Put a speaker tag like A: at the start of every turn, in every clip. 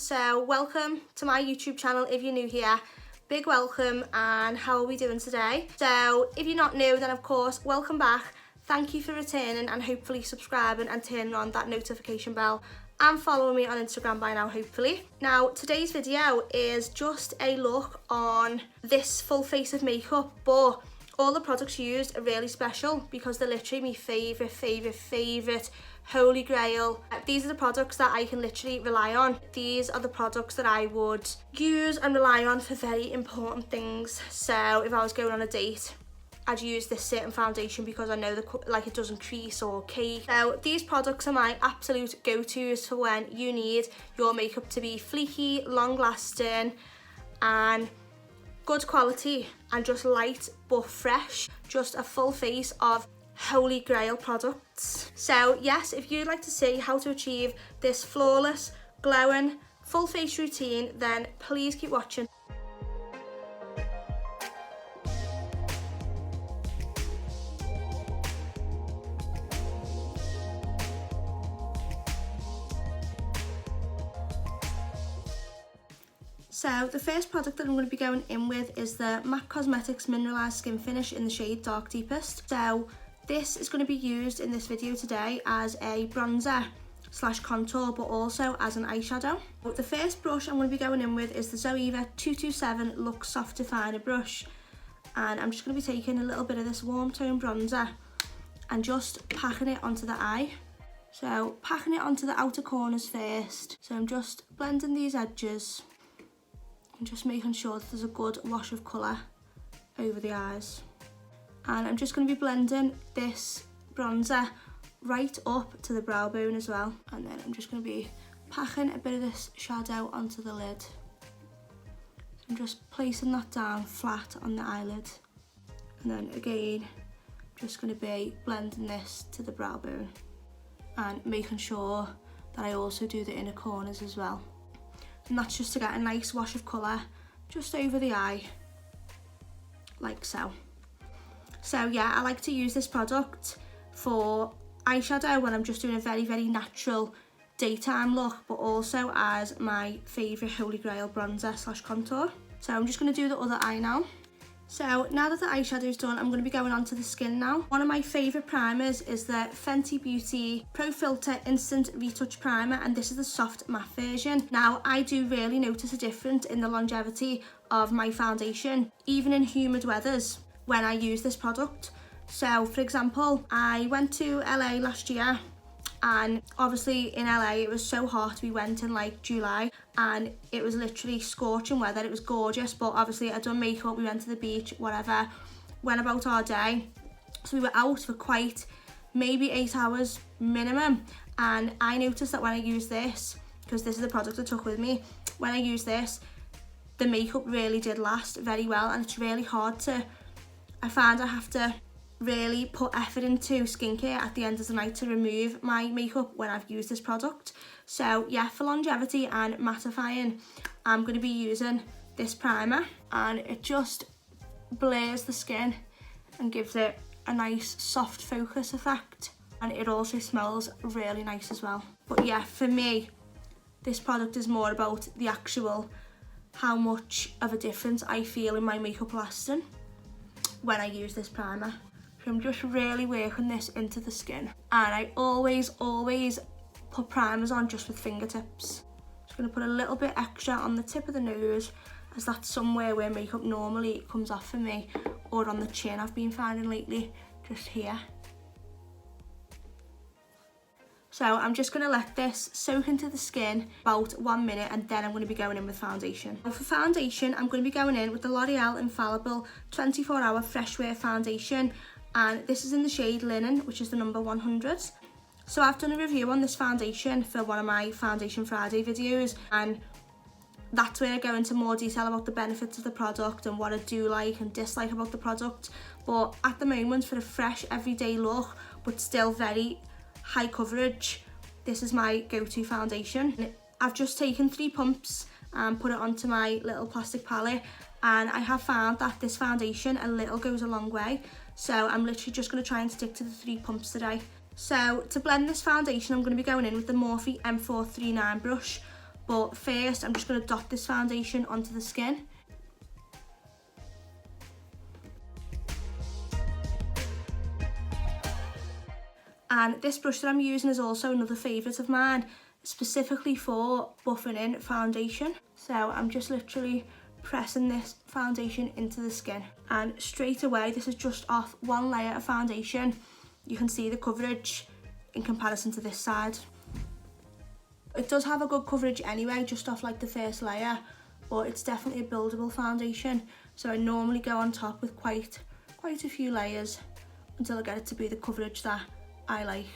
A: So welcome to my YouTube channel if you're new here. Big welcome, and how are we doing today? So if you're not new, then of course, welcome back. Thank you for returning and hopefully subscribing and turning on that notification bell and following me on Instagram by now, hopefully. Now, today's video is just a look on this full face of makeup, but all the products used are really special because they're literally my favourite holy grail. These are the products that I can literally rely on. These are the products that I would use and rely on for very important things. So if I was going on a date, I'd use this certain foundation because I know it doesn't crease or cake. So these products are my absolute go-tos for when you need your makeup to be fleeky, long lasting and good quality and just light but fresh. Just a full face of holy grail products. So yes, if you'd like to see how to achieve this flawless, glowing, full face routine, then please keep watching. So the first product that I'm going to be going in with is the MAC Cosmetics Mineralized Skin Finish in the shade Dark Deepest. So this is going to be used in this video today as a bronzer / contour, but also as an eyeshadow. But the first brush I'm going to be going in with is the Zoeva 227 Luxe Soft Definer brush. And I'm just going to be taking a little bit of this warm tone bronzer and just packing it onto the eye. So packing it onto the outer corners first. So I'm just blending these edges and just making sure that there's a good wash of colour over the eyes. And I'm just going to be blending this bronzer right up to the brow bone as well. And then I'm just going to be packing a bit of this shadow onto the lid. So I'm just placing that down flat on the eyelid. And then again, I'm just going to be blending this to the brow bone and making sure that I also do the inner corners as well. And that's just to get a nice wash of colour just over the eye, like so. So yeah, I like to use this product for eyeshadow when I'm just doing a very natural daytime look, but also as my favourite holy grail bronzer / contour. So I'm just going to do the other eye now. So now that the eyeshadow's done, I'm going to be going on to the skin now. One of my favourite primers is the Fenty Beauty Pro Filter Instant Retouch Primer, and this is the soft matte version. Now, I do really notice a difference in the longevity of my foundation, even in humid weathers, when I use this product. So, for example, I went to LA last year, and obviously in LA it was so hot. We went in like July and it was literally scorching weather. It was gorgeous, but obviously I'd done makeup, we went to the beach, whatever, went about our day. So we were out for quite maybe 8 hours minimum, and I noticed that when I use this, because this is the product I took with me, when I use this, the makeup really did last very well. And it's really hard to, I find I have to really put effort into skincare at the end of the night to remove my makeup when I've used this product. So yeah, for longevity and mattifying, I'm going to be using this primer, and it just blurs the skin and gives it a nice soft focus effect, and it also smells really nice as well. But yeah, for me, this product is more about the actual how much of a difference I feel in my makeup lasting when I use this primer. So I'm just really working this into the skin, and I always put primers on just with fingertips. Just going to put a little bit extra on the tip of the nose, as that's somewhere where makeup normally comes off for me, or on the chin I've been finding lately, just here. So I'm just going to let this soak into the skin about 1 minute, and then I'm going to be going in with foundation. Now for foundation, I'm going to be going in with the L'Oreal Infallible 24-Hour Fresh Wear Foundation, and this is in the shade Linen, which is the number 100. So I've done a review on this foundation for one of my Foundation Friday videos, and that's where I go into more detail about the benefits of the product and what I do like and dislike about the product. But at the moment, for a fresh everyday look but still very high coverage, this is my go-to foundation. I've just taken 3 pumps and put it onto my little plastic palette, and I have found that this foundation, a little goes a long way. So I'm literally just going to try and stick to the 3 pumps today. So to blend this foundation, I'm going to be going in with the Morphe M439 brush, But first, I'm just going to dot this foundation onto the skin. And this brush that I'm using is also another favourite of mine, specifically for buffing in foundation. So I'm just literally pressing this foundation into the skin. And straight away, this is just off one layer of foundation. You can see the coverage in comparison to this side. It does have a good coverage anyway, just off like the first layer, but it's definitely a buildable foundation. So I normally go on top with quite a few layers until I get it to be the coverage that I like.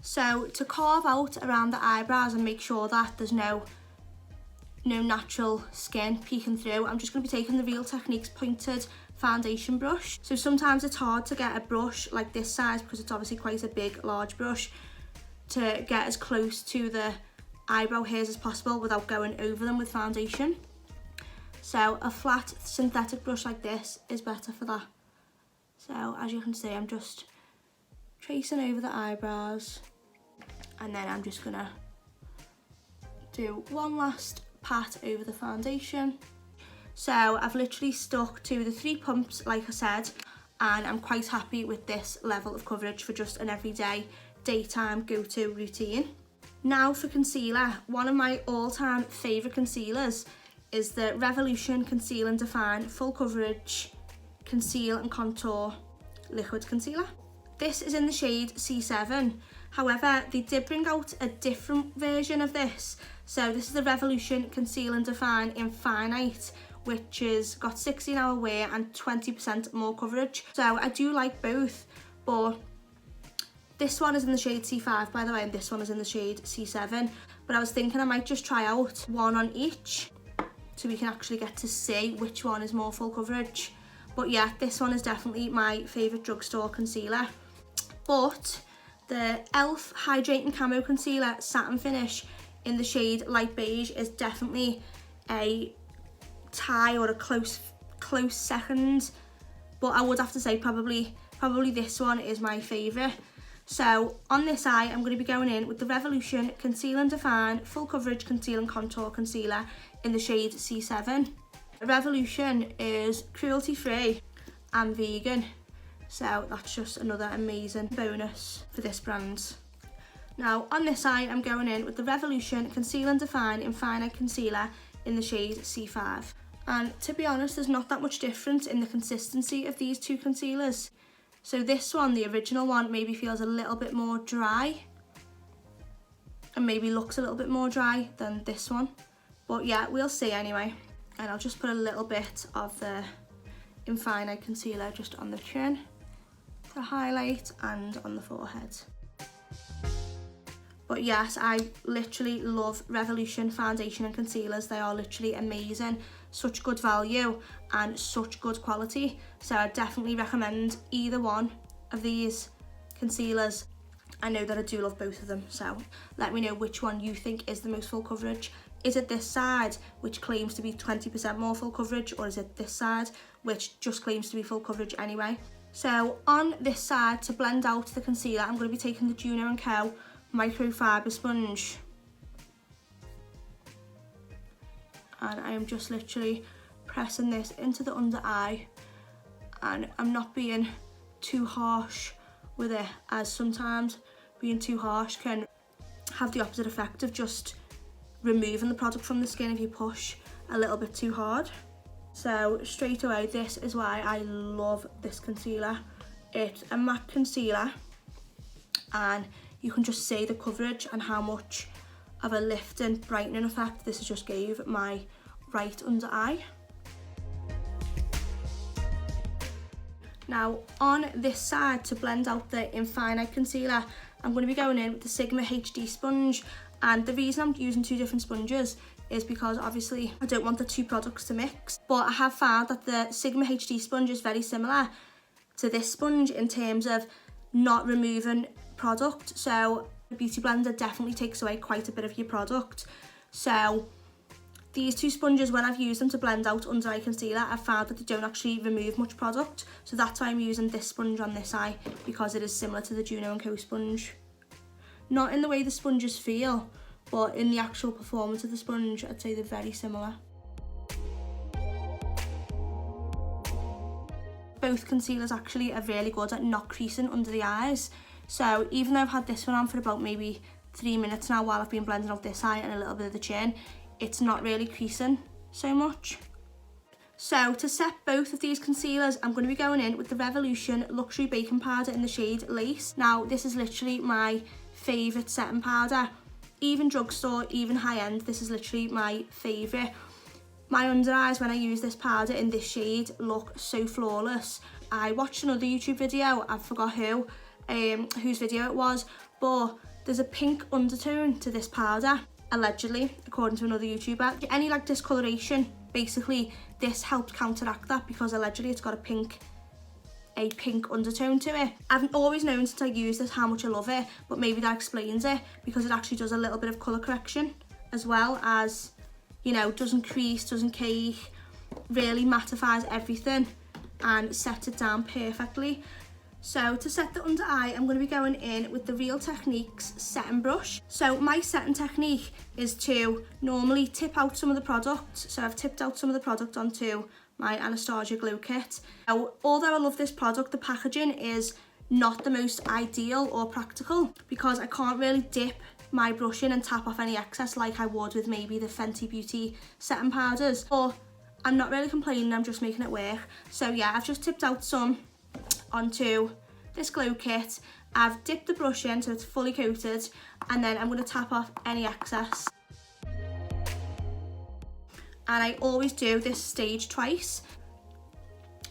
A: So to carve out around the eyebrows and make sure that there's no natural skin peeking through, I'm just going to be taking the Real Techniques pointed foundation brush. So sometimes it's hard to get a brush like this size because it's obviously quite a big, large brush, to get as close to the eyebrow hairs as possible without going over them with foundation. So a flat synthetic brush like this is better for that. So as you can see, I'm just tracing over the eyebrows, and then I'm just gonna do one last pat over the foundation. So I've literally stuck to the 3 pumps like I said, and I'm quite happy with this level of coverage for just an everyday daytime go-to routine. Now for concealer, one of my all-time favourite concealers is the Revolution Conceal and Define Full Coverage Conceal and Contour Liquid Concealer. This is in the shade C7. However, they did bring out a different version of this. So this is the Revolution Conceal and Define Infinite, which has got 16-hour wear and 20% more coverage. So I do like both, but this one is in the shade C5, by the way, and this one is in the shade C7. But I was thinking I might just try out one on each so we can actually get to see which one is more full coverage. But yeah, this one is definitely my favourite drugstore concealer. But the e.l.f. Hydrating Camo Concealer Satin Finish in the shade Light Beige is definitely a tie or a close second. But I would have to say probably this one is my favourite. So on this eye, I'm going to be going in with the Revolution Conceal and Define Full Coverage Conceal and Contour Concealer in the shade C7. Revolution is cruelty-free and vegan, so that's just another amazing bonus for this brand. Now on this eye, I'm going in with the Revolution Conceal and Define Infinite Concealer in the shade C5. And to be honest, there's not that much difference in the consistency of these two concealers. So this one, the original one, maybe feels a little bit more dry and maybe looks a little bit more dry than this one. But yeah, we'll see anyway. And I'll just put a little bit of the Infinite Concealer just on the chin to highlight and on the forehead. But yes, I literally love Revolution foundation and concealers. They are literally amazing. Such good value and such good quality. So I definitely recommend either one of these concealers. I know that I do love both of them, so let me know which one you think is the most full coverage. Is it this side, which claims to be 20% more full coverage, or is it this side, which just claims to be full coverage anyway? So on this side, to blend out the concealer, I'm going to be taking the Juno & Co microfiber sponge. And I am just literally pressing this into the under eye, and I'm not being too harsh with it, as sometimes being too harsh can have the opposite effect of just removing the product from the skin if you push a little bit too hard. So straight away, this is why I love this concealer. It's a matte concealer, and you can just see the coverage and how much of a lift and brightening effect this has just gave my right under eye. Now on this side, to blend out the Infinite concealer, I'm going to be going in with the Sigma HD sponge, and the reason I'm using two different sponges is because obviously I don't want the two products to mix, but I have found that the Sigma HD sponge is very similar to this sponge in terms of not removing product. So the Beauty Blender definitely takes away quite a bit of your product. So these two sponges, when I've used them to blend out under eye concealer, I've found that they don't actually remove much product. So that's why I'm using this sponge on this eye, because it is similar to the Juno & Co sponge. Not in the way the sponges feel, but in the actual performance of the sponge, I'd say they're very similar. Both concealers actually are really good at not creasing under the eyes. So even though I've had this one on for about maybe 3 minutes now while I've been blending out this eye and a little bit of the chin, it's not really creasing so much. So to set both of these concealers, I'm going to be going in with the Revolution Luxury Baking Powder in the shade Lace. Now this is literally my favourite setting powder. Even drugstore, even high end, this is literally my favourite. My under eyes when I use this powder in this shade look so flawless. I watched another YouTube video, I forgot whose video it was, but there's a pink undertone to this powder, allegedly, according to another YouTuber. Any like discoloration, basically this helped counteract that, because allegedly it's got a pink undertone to it. I've always known since I used this how much I love it, but maybe that explains it, because it actually does a little bit of colour correction, as well as, you know, doesn't crease, doesn't cake, really mattifies everything and sets it down perfectly. So to set the under eye, I'm going to be going in with the Real Techniques setting brush. So my setting technique is to normally tip out some of the product. So I've tipped out some of the product onto my Anastasia Glow Kit. Now, although I love this product, the packaging is not the most ideal or practical, because I can't really dip my brush in and tap off any excess like I would with maybe the Fenty Beauty setting powders. But I'm not really complaining, I'm just making it work. So yeah, I've just tipped out some onto this glow kit. I've dipped the brush in so it's fully coated, and then I'm going to tap off any excess. And I always do this stage twice.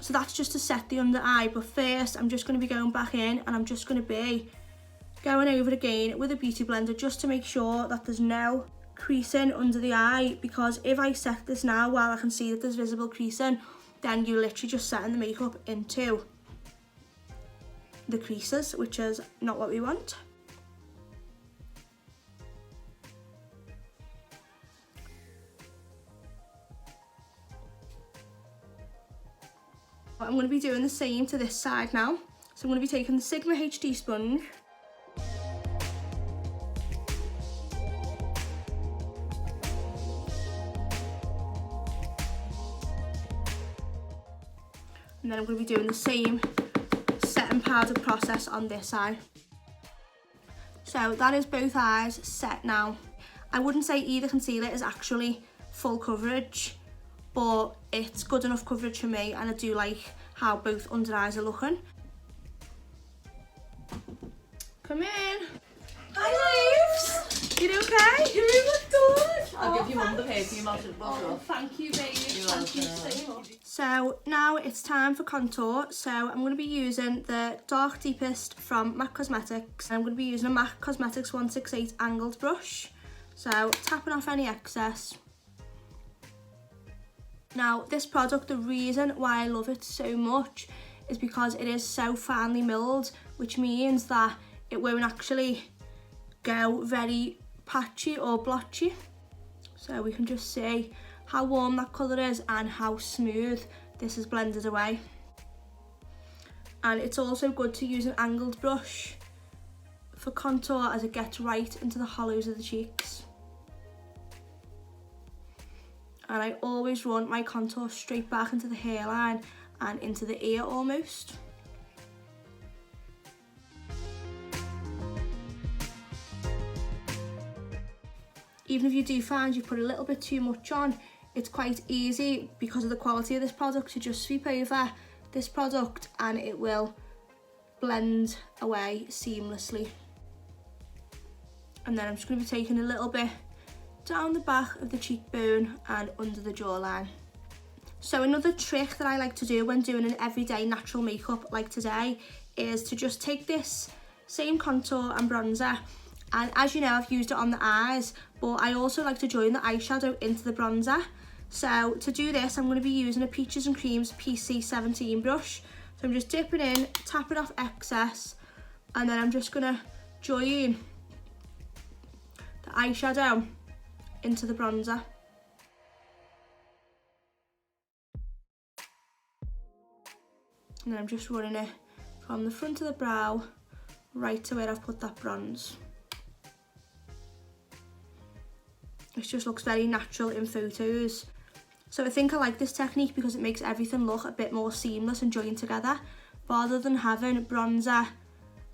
A: So that's just to set the under eye, but first I'm just going to be going back in and I'm just going to be going over it again with a Beauty Blender, just to make sure that there's no creasing under the eye, because if I set this now while I can see that there's visible creasing, then you're literally just setting the makeup into the creases, which is not what we want. I'm going to be doing the same to this side now. So I'm going to be taking the Sigma HD sponge, and then I'm going to be doing the same setting powder process on this eye. So that is both eyes set now. I wouldn't say either concealer is actually full coverage, but it's good enough coverage for me, and I do like how both under eyes are looking. Come in. Hi, Leaves. You okay?
B: You look good. I'll give you one of the perfume out of the bottle.
A: Oh, thank you, babe. Thank you so much.
B: much.
A: So now it's time for contour. So I'm going to be using the Dark Deepest from MAC Cosmetics. I'm going to be using a MAC Cosmetics 168 angled brush. So tapping off any excess. Now this product, the reason why I love it so much is because it is so finely milled, which means that it won't actually go very patchy or blotchy. So we can just see how warm that colour is and how smooth this is blended away. And it's also good to use an angled brush for contour, as it gets right into the hollows of the cheeks. And I always run my contour straight back into the hairline and into the ear almost. Even if you do find you put a little bit too much on, it's quite easy, because of the quality of this product, to just sweep over this product and it will blend away seamlessly. And then I'm just going to be taking a little bit down the back of the cheekbone and under the jawline. So another trick that I like to do when doing an everyday natural makeup like today is to just take this same contour and bronzer, and as you know, I've used it on the eyes, but I also like to join the eyeshadow into the bronzer. So to do this, I'm going to be using a Peaches and Creams PC17 brush. So I'm just dipping in, tapping off excess, and then I'm just going to join the eyeshadow into the bronzer. And then I'm just running it from the front of the brow right to where I've put that bronze. It just looks very natural in photos. So I think I like this technique because it makes everything look a bit more seamless and joined together. Rather than having bronzer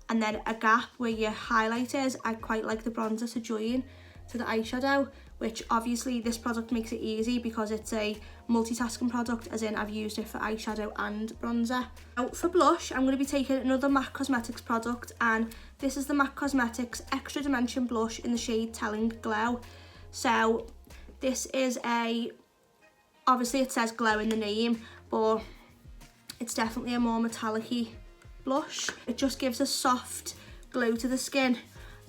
A: and then a gap where your highlight is, I quite like the bronzer to join to the eyeshadow, which obviously this product makes it easy because it's a multitasking product, as in I've used it for eyeshadow and bronzer. Now for blush, I'm going to be taking another MAC Cosmetics product, and this is the MAC Cosmetics Extra Dimension Blush in the shade Telling Glow. So this is obviously it says glow in the name, but it's definitely a more metallic-y blush. It just gives a soft glow to the skin,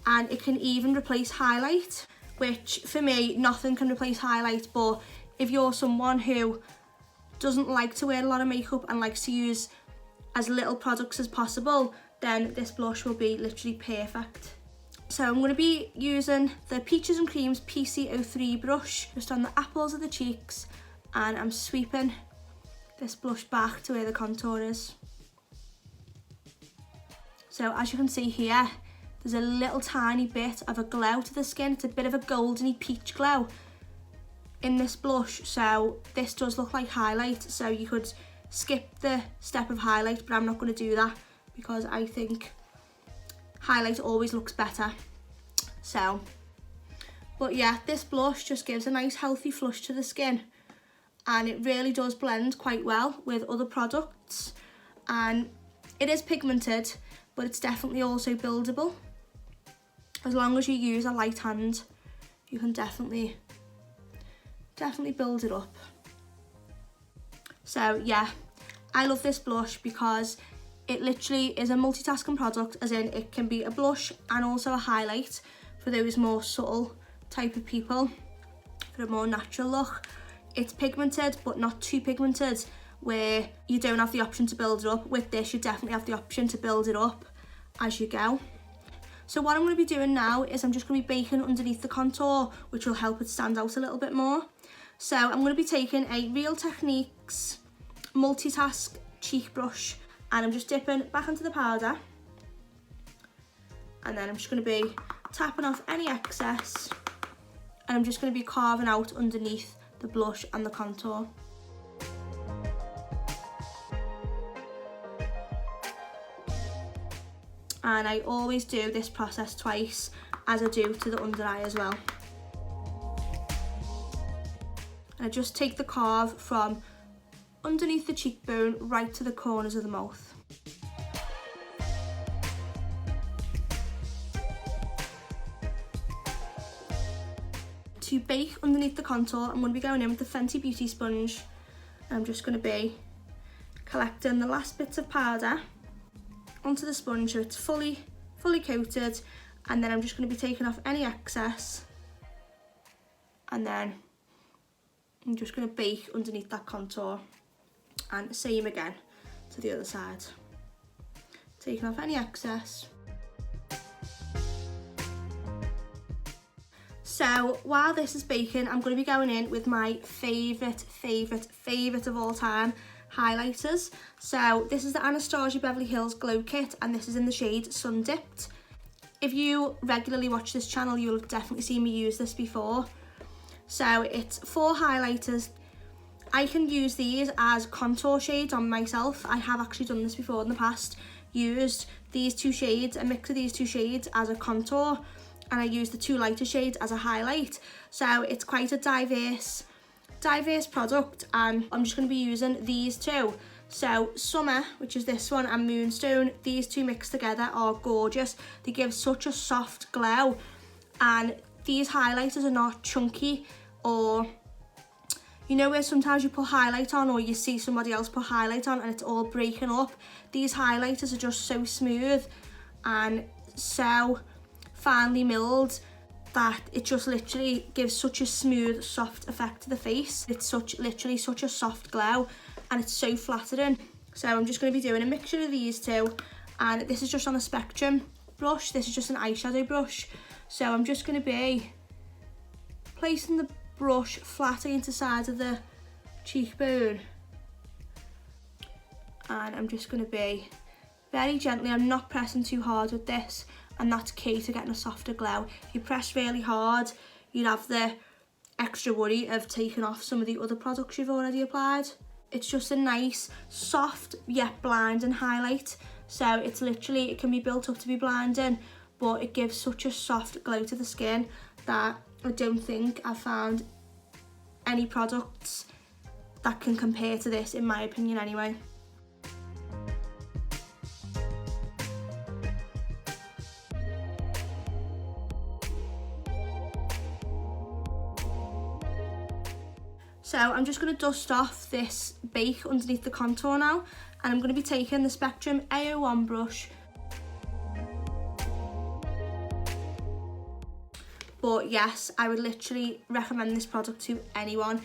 A: and it can even replace highlight, which for me, nothing can replace highlight, but if you're someone who doesn't like to wear a lot of makeup and likes to use as little products as possible, then this blush will be literally perfect. So I'm going to be using the Peaches and Creams PC03 brush just on the apples of the cheeks, and I'm sweeping this blush back to where the contour is. So as you can see here, there's a little tiny bit of a glow to the skin. It's a bit of a goldeny peach glow in this blush, so this does look like highlight, so you could skip the step of highlight, but I'm not going to do that because I think highlight always looks better. So, but yeah, this blush just gives a nice healthy flush to the skin, and it really does blend quite well with other products, and it is pigmented, but it's definitely also buildable. As long as you use a light hand, you can definitely build it up. So yeah, I love this blush because it literally is a multitasking product, as in it can be a blush and also a highlight for those more subtle type of people, for a more natural look. It's pigmented, but not too pigmented, where you don't have the option to build it up. With this, you definitely have the option to build it up as you go. So what I'm going to be doing now is I'm just going to be baking underneath the contour, which will help it stand out a little bit more. So I'm going to be taking a Real Techniques Multitask cheek brush, and I'm just dipping back into the powder, and then I'm just going to be tapping off any excess, and I'm just going to be carving out underneath the blush and the contour. And I always do this process twice, as I do to the under eye as well. And I just take the carve from underneath the cheekbone right to the corners of the mouth. To bake underneath the contour, I'm going to be going in with the Fenty Beauty sponge, and I'm just going to be collecting the last bits of powder onto the sponge so it's fully coated, and then I'm just going to be taking off any excess, and then I'm just going to bake underneath that contour, and same again to the other side, taking off any excess. So while this is baking, I'm going to be going in with my favourite of all time highlighters. So this is the Anastasia Beverly Hills Glow Kit, and this is in the shade Sun Dipped. If you regularly watch this channel, you'll definitely see me use this before. So it's 4 highlighters. I can use these as contour shades on myself. I have actually done this before in the past, used these 2 shades, a mix of these 2 shades as a contour, and I use the 2 lighter shades as a highlight. So it's quite a diverse product, and I'm just going to be using these 2. So Summer, which is this one, and Moonstone, these 2 mixed together are gorgeous. They give such a soft glow, And these highlighters are not chunky, or you know where sometimes you put highlight on or you see somebody else put highlight on and it's all breaking up. These highlighters are just so smooth and so finely milled that it just literally gives such a smooth, soft effect to the face. It's literally such a soft glow, and it's so flattering. So I'm just going to be doing a mixture of these two, and this is just on a Spectrum brush. This is just an eyeshadow brush. So I'm just going to be placing the brush flat against the side of the cheekbone, and I'm just going to be very gently. I'm not pressing too hard with this, and that's key to getting a softer glow. If you press really hard, you'd have the extra worry of taking off some of the other products you've already applied. It's just a nice, soft yet blinding highlight. So it's literally, it can be built up to be blinding, but it gives such a soft glow to the skin that I don't think I've found any products that can compare to this, in my opinion anyway. So I'm just going to dust off this bake underneath the contour now, and I'm going to be taking the Spectrum A01 brush. But yes, I would literally recommend this product to anyone.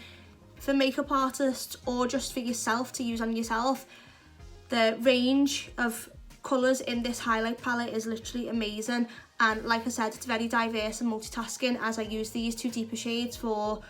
A: For makeup artists or just for yourself to use on yourself. The range of colours in this highlight palette is literally amazing. And like I said, it's very diverse and multitasking, as I use these two deeper shades for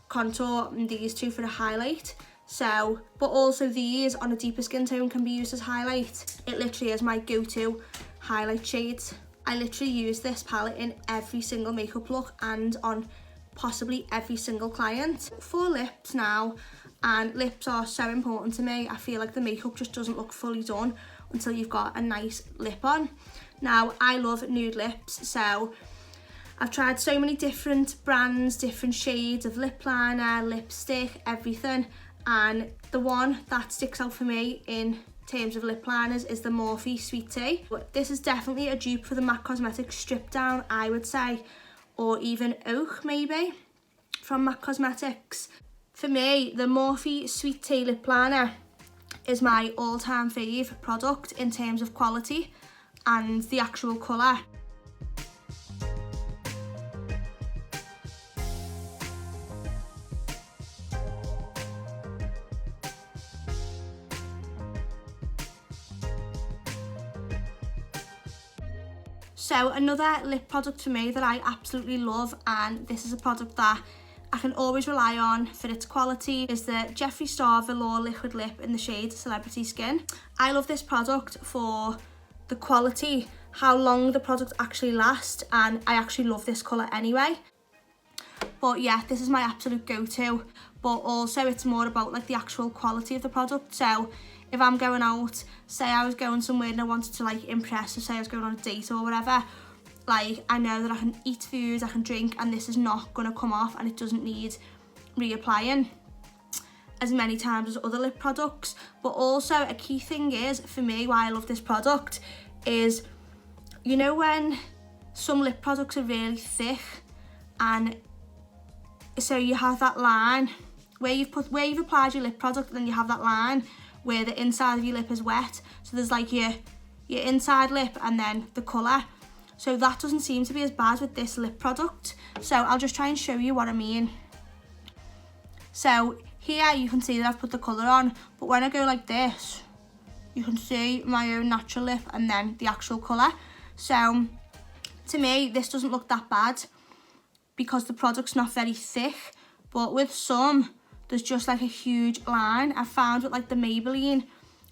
A: contour and these two for the highlight. So, but also these on a deeper skin tone can be used as highlight. It literally is my go-to highlight shades. I literally use this palette in every single makeup look and on possibly every single client. For lips now, and lips are so important to me. I feel like the makeup just doesn't look fully done until you've got a nice lip on. Now, I love nude lips, so I've tried so many different brands, different shades of lip liner, lipstick, everything, and the one that sticks out for me in terms of lip liners is the Morphe Sweet Tea. But this is definitely a dupe for the MAC Cosmetics Strip Down, I would say, or even Oak maybe, from MAC Cosmetics. For me, the Morphe Sweet Tea lip liner is my all-time fave product in terms of quality and the actual colour. So another lip product for me that I absolutely love, and this is a product that I can always rely on for its quality, is the Jeffree Star Velour Liquid Lip in the shade Celebrity Skin. I love this product for the quality, how long the product actually lasts, and I actually love this colour anyway. But yeah, this is my absolute go-to, but also it's more about like the actual quality of the product. So if I'm going out, say I was going somewhere and I wanted to like impress, or say I was going on a date or whatever, like I know that I can eat food, I can drink, and this is not going to come off, and it doesn't need reapplying as many times as other lip products. But also a key thing is, for me, why I love this product is, you know when some lip products are really thick, and so you have that line where you've applied your lip product, and then you have that line where the inside of your lip is wet, so there's like your inside lip and then the colour. So that doesn't seem to be as bad with this lip product. So I'll just try and show you what I mean. So here you can see that I've put the colour on, but when I go like this, you can see my own natural lip and then the actual colour. So to me, this doesn't look that bad because the product's not very thick, but with some, there's just like a huge line. I've found with like the Maybelline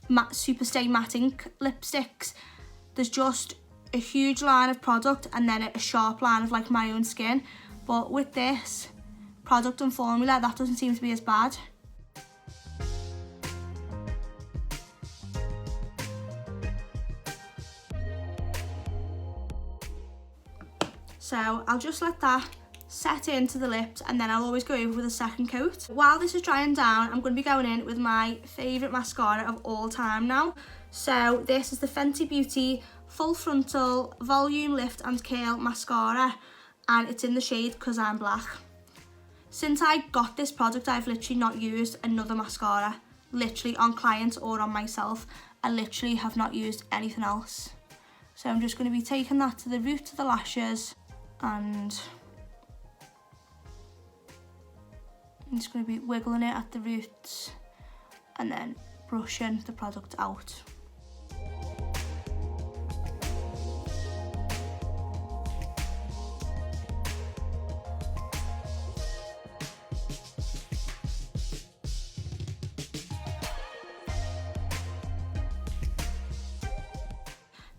A: Superstay Matte Ink lipsticks, there's just a huge line of product and then a sharp line of like my own skin. But with this product and formula, that doesn't seem to be as bad. So I'll just let that set into the lips, and then I'll always go over with a second coat. While this is drying down, I'm going to be going in with my favourite mascara of all time now. So this is the Fenty Beauty Full Frontal Volume Lift and Curl Mascara, and it's in the shade Cause I'm Black. Since I got this product, I've literally not used another mascara, literally on clients or on myself. I literally have not used anything else. So I'm just going to be taking that to the root of the lashes, and I'm just going to be wiggling it at the roots and then brushing the product out.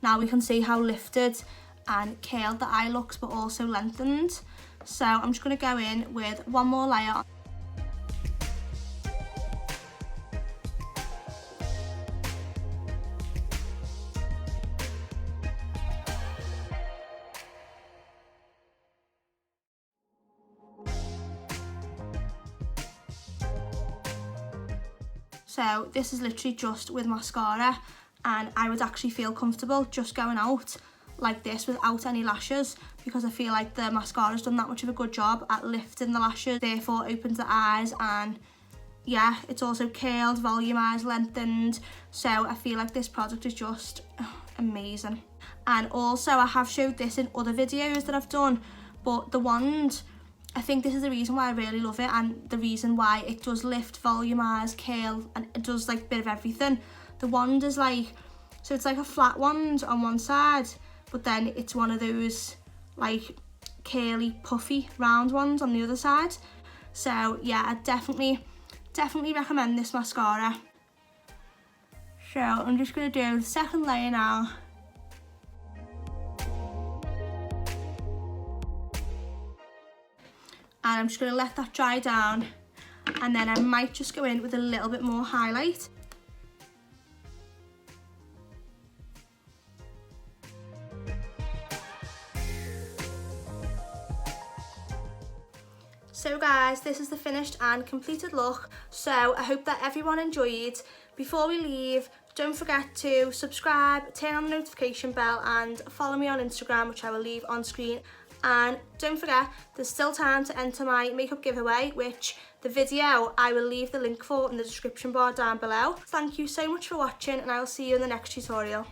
A: Now we can see how lifted and curled the eye looks, but also lengthened. So I'm just going to go in with one more layer. So this is literally just with mascara, and I would actually feel comfortable just going out like this without any lashes, because I feel like the mascara's done that much of a good job at lifting the lashes, therefore opens the eyes, and yeah, it's also curled, volumized, lengthened. So I feel like this product is just amazing. And also I have showed this in other videos that I've done, but the wand, I think this is the reason why I really love it, and the reason why it does lift, volumize, curl, and it does like a bit of everything. The wand is like, so it's like a flat wand on one side, but then it's one of those like curly, puffy, round ones on the other side. So yeah, I definitely recommend this mascara. So I'm just going to do the second layer now. And I'm just going to let that dry down, and then I might just go in with a little bit more highlight. So guys, this is the finished and completed look. So I hope that everyone enjoyed. Before we leave, don't forget to subscribe, turn on the notification bell, and follow me on Instagram, which I will leave on screen. And don't forget, there's still time to enter my makeup giveaway, which the video I will leave the link for in the description bar down below. Thank you so much for watching, and I will see you in the next tutorial.